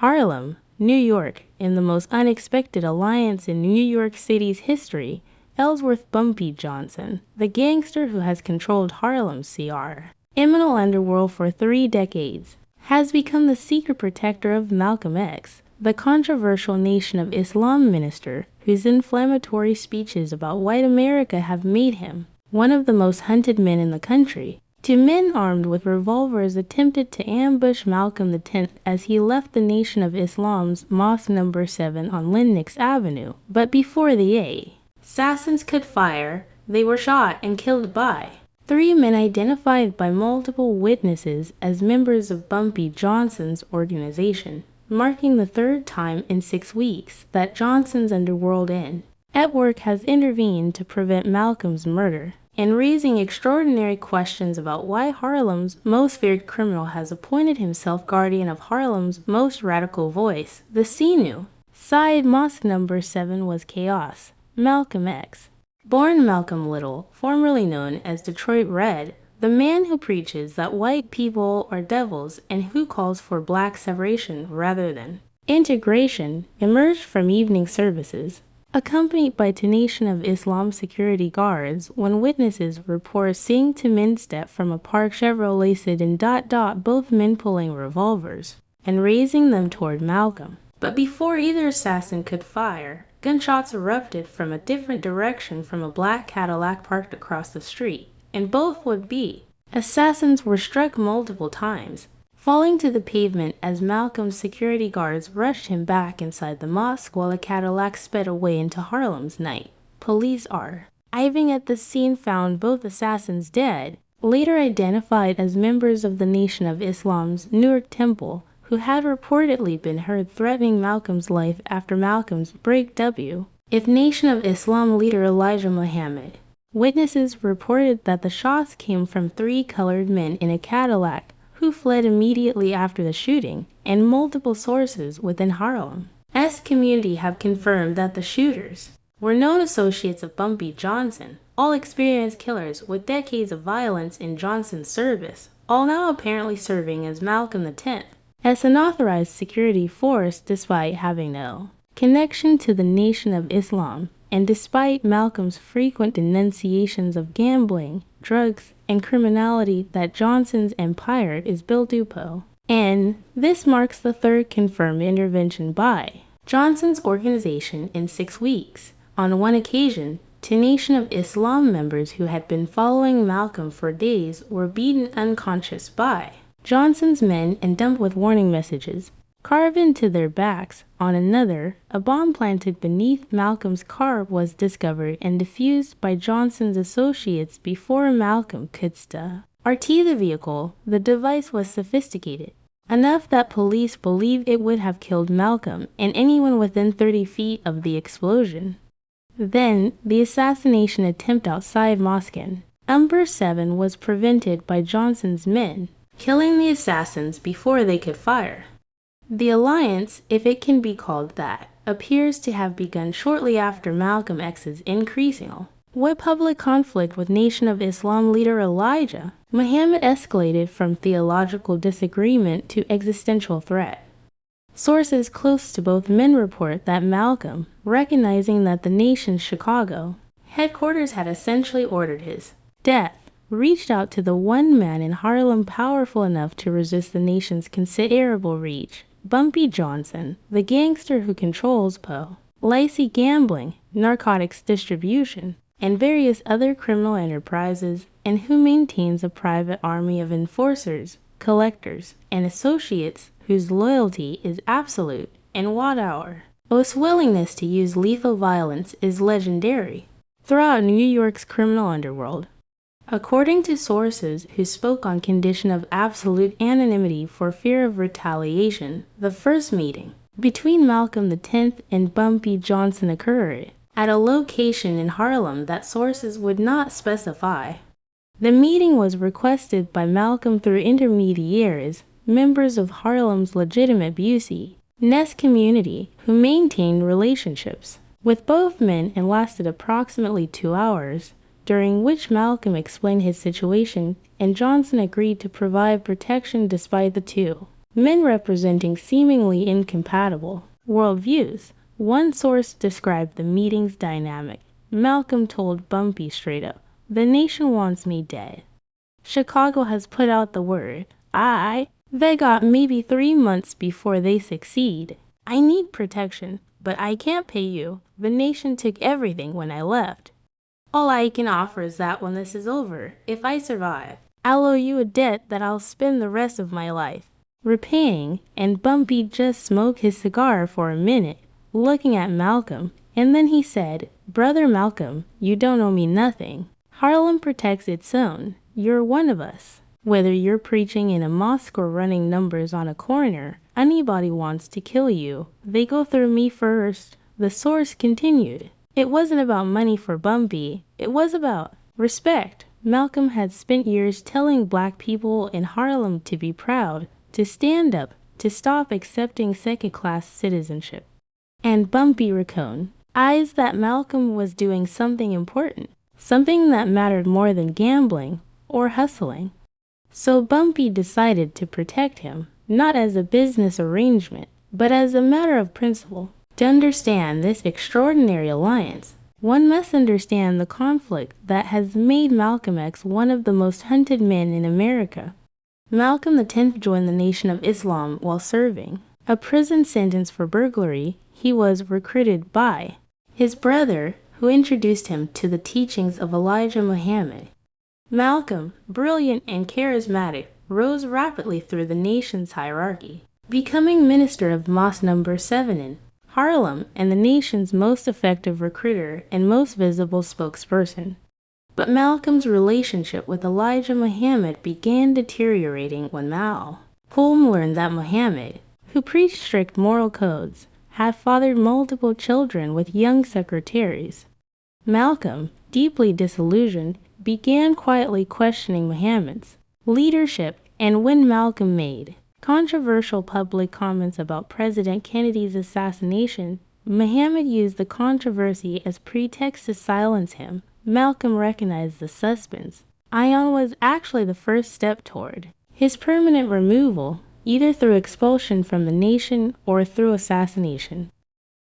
Harlem, New York, in the most unexpected alliance in New York City's history, Ellsworth Bumpy Johnson, the gangster who has controlled Harlem's criminal underworld for 3 decades, has become the secret protector of Malcolm X, the controversial Nation of Islam minister whose inflammatory speeches about white America have made him one of the most hunted men in the country. 2 men armed with revolvers attempted to ambush Malcolm X as he left the Nation of Islam's Mosque No. 7 on Lenox Avenue, but before the assassins could fire, they were shot and killed by 3 men identified by multiple witnesses as members of Bumpy Johnson's organization, marking the 3rd time in 6 weeks that Johnson's underworld network has intervened to prevent Malcolm's murder, and raising extraordinary questions about why Harlem's most feared criminal has appointed himself guardian of Harlem's most radical voice. The Sinu side Mosque No. 7 was chaos. Malcolm X, born Malcolm Little, formerly known as Detroit Red, the man who preaches that white people are devils and who calls for black separation rather than integration, emerged from evening services, accompanied by 2 Nation of Islam security guards, when witnesses report seeing 2 men step from a parked Chevrolet sedan, both men pulling revolvers and raising them toward Malcolm. But before either assassin could fire, gunshots erupted from a different direction from a black Cadillac parked across the street, and both would-be assassins were struck multiple times, falling to the pavement as Malcolm's security guards rushed him back inside the mosque while a Cadillac sped away into Harlem's night. Police arriving at the scene found both assassins dead, later identified as members of the Nation of Islam's Newark Temple, who had reportedly been heard threatening Malcolm's life after Malcolm's breakup with Nation of Islam leader Elijah Muhammad. Witnesses reported that the shots came from 3 colored men in a Cadillac who fled immediately after the shooting, and multiple sources within Harlem's community have confirmed that the shooters were known associates of Bumpy Johnson, all experienced killers with decades of violence in Johnson's service, all now apparently serving as Malcolm X as an authorized security force despite having no connection to the Nation of Islam, and despite Malcolm's frequent denunciations of gambling, drugs, and criminality that Johnson's empire is built upon. And this marks the 3rd confirmed intervention by Johnson's organization in 6 weeks. On one occasion, 2 Nation of Islam members who had been following Malcolm for days were beaten unconscious by Johnson's men and dumped with warning messages carved into their backs. On another, a bomb planted beneath Malcolm's car was discovered and defused by Johnson's associates before Malcolm could start the vehicle. The device was sophisticated enough that police believed it would have killed Malcolm and anyone within 30 feet of the explosion. Then, the assassination attempt outside Mosque No. 7 was prevented by Johnson's men, killing the assassins before they could fire. The alliance, if it can be called that, appears to have begun shortly after Malcolm X's increasing public conflict with Nation of Islam leader Elijah Muhammad escalated from theological disagreement to existential threat. Sources close to both men report that Malcolm, recognizing that the nation's Chicago headquarters had essentially ordered his death, reached out to the one man in Harlem powerful enough to resist the nation's considerable reach, Bumpy Johnson, the gangster who controls Lacey gambling, narcotics distribution, and various other criminal enterprises, and who maintains a private army of enforcers, collectors, and associates whose loyalty is absolute, and whose willingness to use lethal violence is legendary throughout New York's criminal underworld. According to sources who spoke on condition of absolute anonymity for fear of retaliation, the first meeting between Malcolm X and Bumpy Johnson occurred at a location in Harlem that sources would not specify. The meeting was requested by Malcolm through intermediaries, members of Harlem's legitimate Busey Nest community, who maintained relationships with both men and lasted approximately 2 hours, during which Malcolm explained his situation and Johnson agreed to provide protection despite the 2 men representing seemingly incompatible worldviews. One source described the meeting's dynamic. Malcolm told Bumpy straight up, "The nation wants me dead. Chicago has put out the word. They got maybe 3 months before they succeed. I need protection, but I can't pay you. The nation took everything when I left. All I can offer is that when this is over, if I survive, I'll owe you a debt that I'll spend the rest of my life repaying." And Bumpy just smoked his cigar for a minute, looking at Malcolm, and then he said, "Brother Malcolm, you don't owe me nothing. Harlem protects its own. You're one of us. Whether you're preaching in a mosque or running numbers on a corner, anybody wants to kill you, they go through me first." The source continued, "It wasn't about money for Bumpy. It was about respect." Malcolm had spent years telling black people in Harlem to be proud, to stand up, to stop accepting second-class citizenship. And Bumpy recognized that Malcolm was doing something important, something that mattered more than gambling or hustling. So Bumpy decided to protect him, not as a business arrangement, but as a matter of principle. To understand this extraordinary alliance, one must understand the conflict that has made Malcolm X one of the most hunted men in America. Malcolm X joined the Nation of Islam while serving a prison sentence for burglary. He was recruited by his brother, who introduced him to the teachings of Elijah Muhammad. Malcolm, brilliant and charismatic, rose rapidly through the nation's hierarchy, becoming minister of Mosque No. 7 in Harlem and the nation's most effective recruiter and most visible spokesperson. But Malcolm's relationship with Elijah Muhammad began deteriorating when Malcolm learned that Muhammad, who preached strict moral codes, had fathered multiple children with young secretaries. Malcolm, deeply disillusioned, began quietly questioning Muhammad's leadership, and when Malcolm made controversial public comments about President Kennedy's assassination, Muhammad used the controversy as pretext to silence him. Malcolm recognized the suspense. Ion was actually the first step toward his permanent removal, either through expulsion from the nation or through assassination.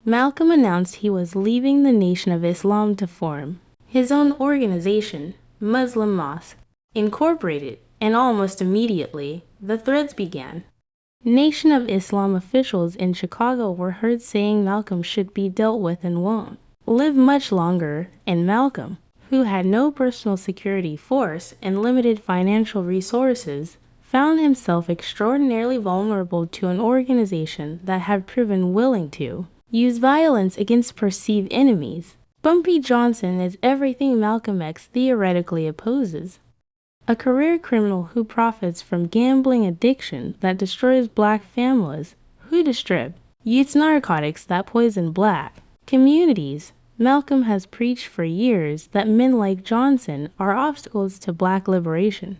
Malcolm announced he was leaving the Nation of Islam to form his own organization, Muslim Mosque Incorporated, and almost immediately, the threats began. Nation of Islam officials in Chicago were heard saying Malcolm should be dealt with and won't live much longer, and Malcolm, who had no personal security force and limited financial resources, found himself extraordinarily vulnerable to an organization that had proven willing to use violence against perceived enemies. Bumpy Johnson is everything Malcolm X theoretically opposes. A career criminal who profits from gambling addiction that destroys black families, who distributes narcotics that poison black communities. Malcolm has preached for years that men like Johnson are obstacles to black liberation.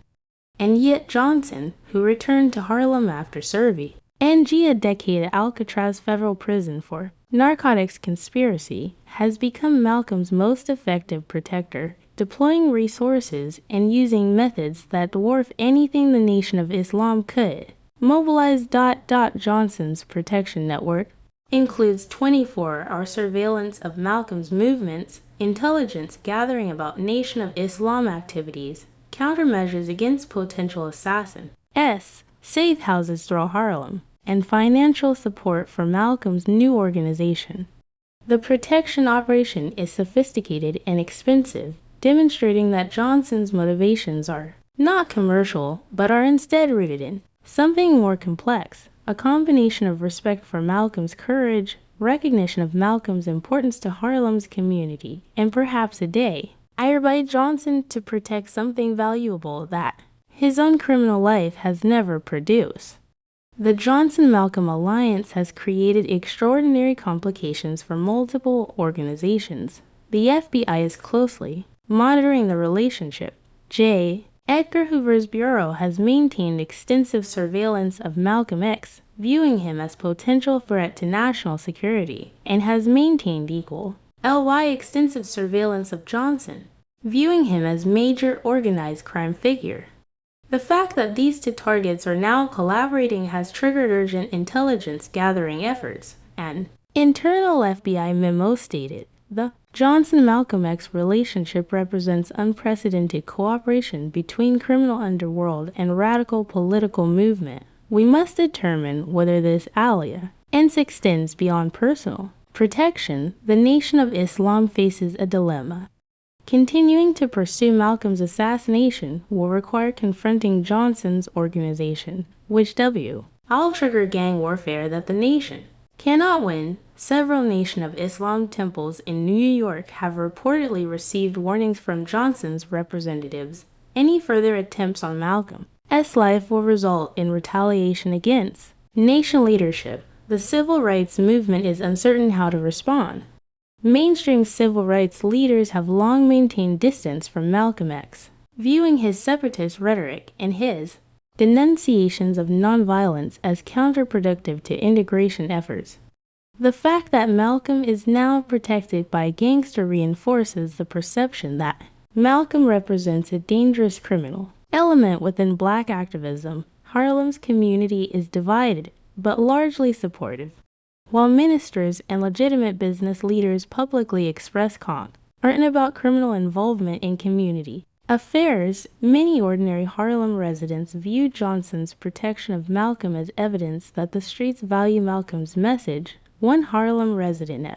And yet Johnson, who returned to Harlem after serving a decade at Alcatraz Federal Prison for narcotics conspiracy, has become Malcolm's most effective protector, deploying resources and using methods that dwarf anything the Nation of Islam could mobilize. Johnson's protection network includes 24-hour surveillance of Malcolm's movements, intelligence gathering about Nation of Islam activities, countermeasures against potential assassins, safe houses throughout Harlem, and financial support for Malcolm's new organization. The protection operation is sophisticated and expensive, demonstrating that Johnson's motivations are not commercial, but are instead rooted in something more complex, a combination of respect for Malcolm's courage, recognition of Malcolm's importance to Harlem's community, and perhaps a day hired by Johnson to protect something valuable that his own criminal life has never produced. The Johnson-Malcolm alliance has created extraordinary complications for multiple organizations. The FBI is closely monitoring the relationship. J. Edgar Hoover's bureau has maintained extensive surveillance of Malcolm X, viewing him as potential threat to national security, and has maintained equal extensive surveillance of Johnson, viewing him as major organized crime figure. The fact that these two targets are now collaborating has triggered urgent intelligence gathering efforts. An internal FBI memo stated, the Johnson-Malcolm X relationship represents unprecedented cooperation between criminal underworld and radical political movement. We must determine whether this alliance extends beyond personal protection. The Nation of Islam faces a dilemma. Continuing to pursue Malcolm's assassination will require confronting Johnson's organization, which will trigger gang warfare that the nation cannot win. Several Nation of Islam temples in New York have reportedly received warnings from Johnson's representatives. Any further attempts on Malcolm's life will result in retaliation against nation leadership. The civil rights movement is uncertain how to respond. Mainstream civil rights leaders have long maintained distance from Malcolm X, viewing his separatist rhetoric and his denunciations of nonviolence as counterproductive to integration efforts. The fact that Malcolm is now protected by a gangster reinforces the perception that Malcolm represents a dangerous criminal element within black activism. Harlem's community is divided, but largely supportive. While ministers and legitimate business leaders publicly express concern about criminal involvement in community affairs, many ordinary Harlem residents view Johnson's protection of Malcolm as evidence that the streets value Malcolm's message. One Harlem resident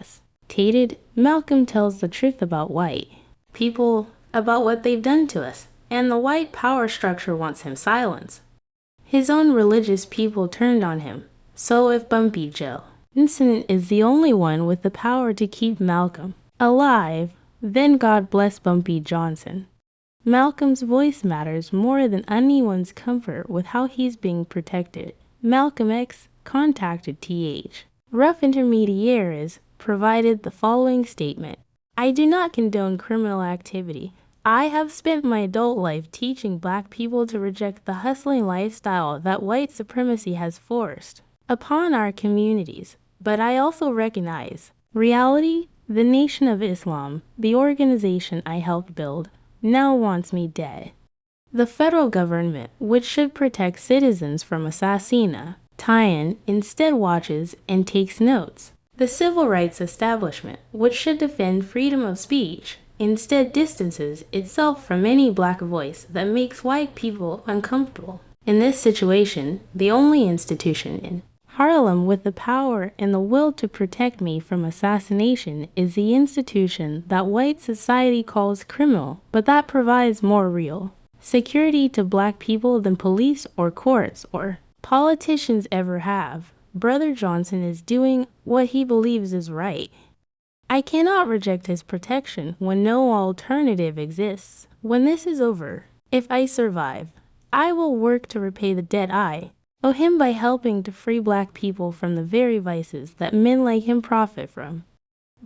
stated, "Malcolm tells the truth about white people, about what they've done to us, and the white power structure wants him silenced. His own religious people turned on him. So if Bumpy Johnson is the only one with the power to keep Malcolm alive, then God bless Bumpy Johnson." Malcolm's voice matters more than anyone's comfort with how he's being protected. Malcolm X contacted Th. Rough intermediaries provided the following statement: "I do not condone criminal activity. I have spent my adult life teaching black people to reject the hustling lifestyle that white supremacy has forced upon our communities. But I also recognize reality. The Nation of Islam, the organization I helped build, now wants me dead. The federal government, which should protect citizens from assassination, instead watches and takes notes. The civil rights establishment, which should defend freedom of speech, instead distances itself from any black voice that makes white people uncomfortable. In this situation, the only institution in Harlem with the power and the will to protect me from assassination is the institution that white society calls criminal, but that provides more real security to black people than police or courts or politicians ever have. Brother Johnson is doing what he believes is right. I cannot reject his protection when no alternative exists. When this is over, if I survive, I will work to repay the debt I owe him by helping to free black people from the very vices that men like him profit from.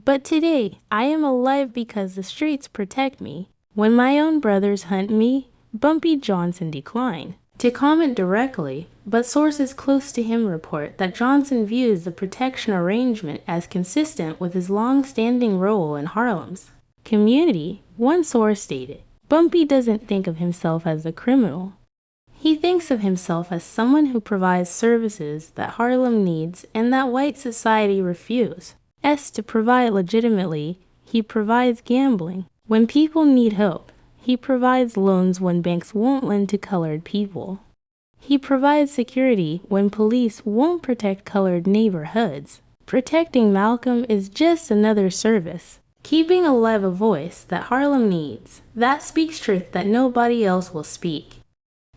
But today, I am alive because the streets protect me. When my own brothers hunt me, Bumpy Johnson declined to comment directly, but sources close to him report that Johnson views the protection arrangement as consistent with his long-standing role in Harlem's community. One source stated, "Bumpy doesn't think of himself as a criminal. He thinks of himself as someone who provides services that Harlem needs and that white society refuses to provide legitimately. He provides gambling when people need hope. He provides loans when banks won't lend to colored people. He provides security when police won't protect colored neighborhoods. Protecting Malcolm is just another service, keeping alive a voice that Harlem needs, that speaks truth that nobody else will speak."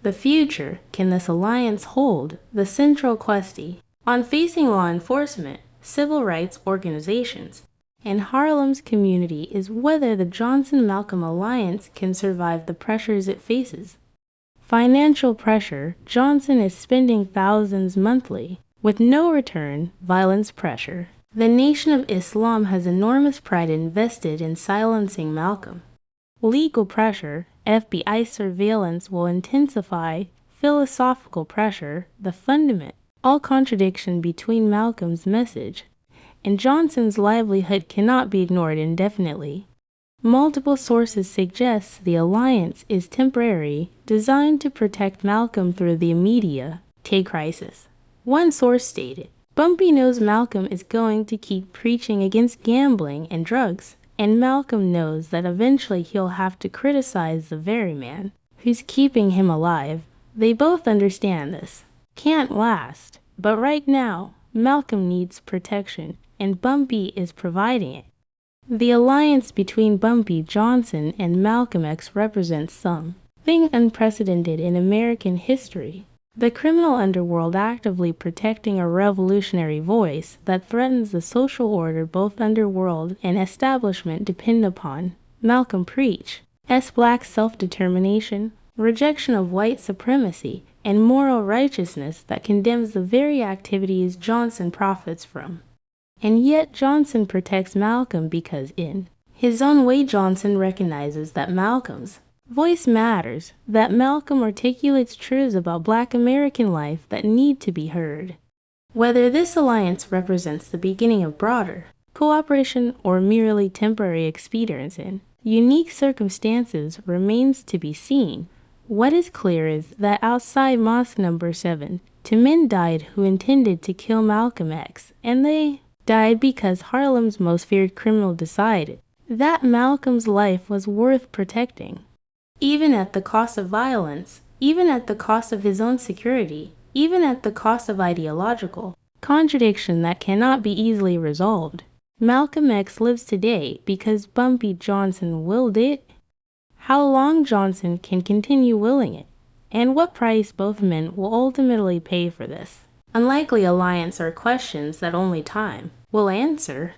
The future, can this alliance hold the central question on facing law enforcement, civil rights organizations, and Harlem's community is whether the Johnson-Malcolm alliance can survive the pressures it faces. Financial pressure. Johnson is spending thousands monthly with no return. Violence pressure. The Nation of Islam has enormous pride invested in silencing Malcolm. Legal pressure. FBI surveillance will intensify. Philosophical pressure. The fundamental contradiction between Malcolm's message and Johnson's livelihood cannot be ignored indefinitely. Multiple sources suggest the alliance is temporary, designed to protect Malcolm through the immediate crisis. One source stated, Bumpy knows Malcolm is going to keep preaching against gambling and drugs, and Malcolm knows that eventually he'll have to criticize the very man who's keeping him alive. They both understand this. Can't last. But right now, Malcolm needs protection, and Bumpy is providing it. The alliance between Bumpy Johnson and Malcolm X represents something unprecedented in American history. The criminal underworld actively protecting a revolutionary voice that threatens the social order both underworld and establishment depend upon. Malcolm preached black self-determination, rejection of white supremacy, and moral righteousness that condemns the very activities Johnson profits from. And yet Johnson protects Malcolm because in his own way Johnson recognizes that Malcolm's voice matters, that Malcolm articulates truths about Black American life that need to be heard. Whether this alliance represents the beginning of broader cooperation or merely temporary experience in unique circumstances remains to be seen. What is clear is that outside Mosque No. 7, 2 men died who intended to kill Malcolm X, and they died because Harlem's most feared criminal decided that Malcolm's life was worth protecting. Even at the cost of violence, even at the cost of his own security, even at the cost of ideological contradiction that cannot be easily resolved. Malcolm X lives today because Bumpy Johnson willed it. How long Johnson can continue willing it, and what price both men will ultimately pay for this unlikely alliance are questions that only time will answer.